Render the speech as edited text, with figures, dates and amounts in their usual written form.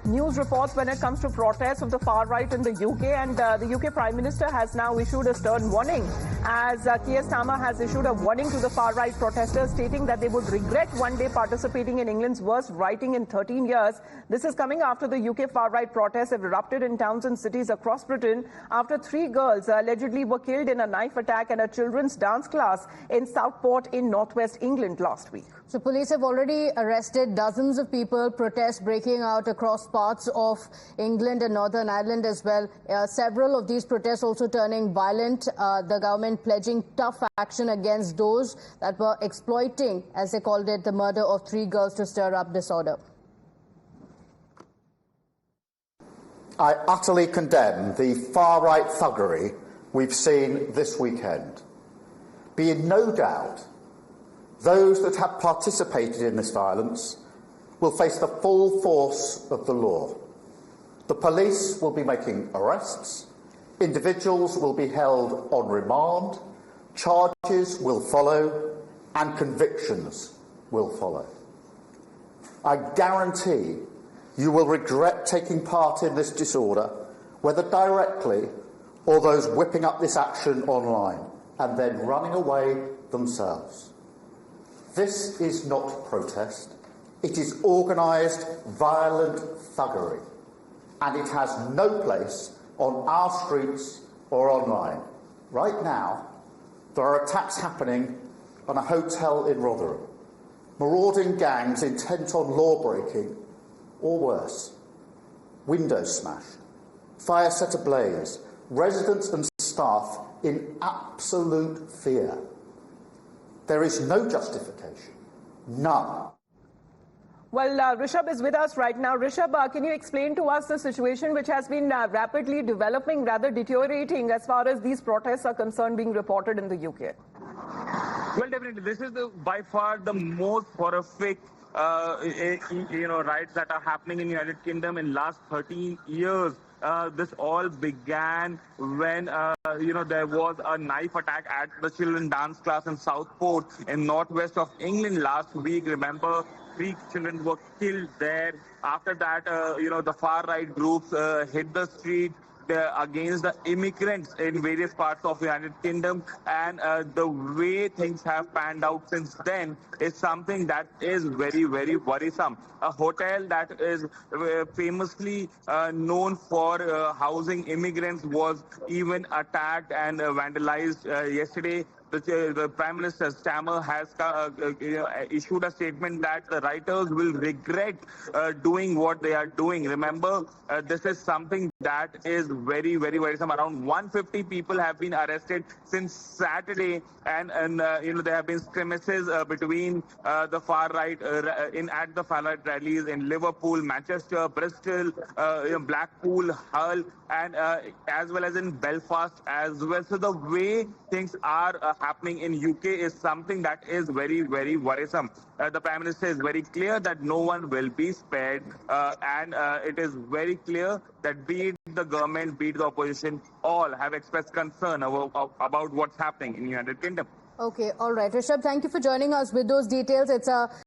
news reports when it comes to protests of the far right in the UK, and the UK Prime Minister has now issued a stern warning as Keir Starmer has issued a warning to the far right protesters, stating that they would regret one day participating in England's worst rioting in 13 years. This is coming after the UK far right protests have erupted in towns and cities across Britain after 3 girls allegedly were killed in a knife attack at a children's dance class in Southport in northwest England last week. So police have already arrested dozens of people, protests breaking out across parts of England and Northern Ireland as well. Several of these protests also turning violent, the government pledging tough action against those that were exploiting, as they called it, the murder of 3 girls to stir up disorder. I utterly condemn the far-right thuggery we've seen this weekend. Be in no doubt, those that have participated in this violence will face the full force of the law. The police will be making arrests, individuals will be held on remand, charges will follow, and convictions will follow. I guarantee you will regret taking part in this disorder, whether directly or those whipping up this action online and then running away themselves. This is not protest. It is organised, violent thuggery, and it has no place on our streets or online. Right now, there are attacks happening on a hotel in Rotherham, marauding gangs intent on law-breaking, or worse, windows smashed, fire set ablaze, residents and staff in absolute fear. There is no justification, none. Well, Rishabh is with us right now. Rishabh, can you explain to us the situation which has been rapidly developing, rather deteriorating as far as these protests are concerned being reported in the UK? Well, definitely. This is by far the most horrific riots that are happening in the United Kingdom in last 13 years. This all began when, there was a knife attack at the children's dance class in Southport in northwest of England last week. Remember, 3 children were killed there. After that, the far-right groups hit the street against the immigrants in various parts of the United Kingdom, and the way things have panned out since then is something that is very, very worrisome. A hotel that is famously known for housing immigrants was even attacked and vandalized yesterday. The Prime Minister Starmer has issued a statement that the rioters will regret doing what they are doing. Remember, this is something that is very, very worrisome. Around 150 people have been arrested since Saturday, and there have been skirmishes between the far right at the far right rallies in Liverpool, Manchester, Bristol, Blackpool, Hull, and as well as in Belfast as well. So the way things are happening in UK is something that is very, very worrisome. The Prime Minister is very clear that no one will be spared, and it is very clear that be it the government, be it the opposition, all have expressed concern about what's happening in the United Kingdom. Okay, all right. Rishabh, thank you for joining us with those details. It's a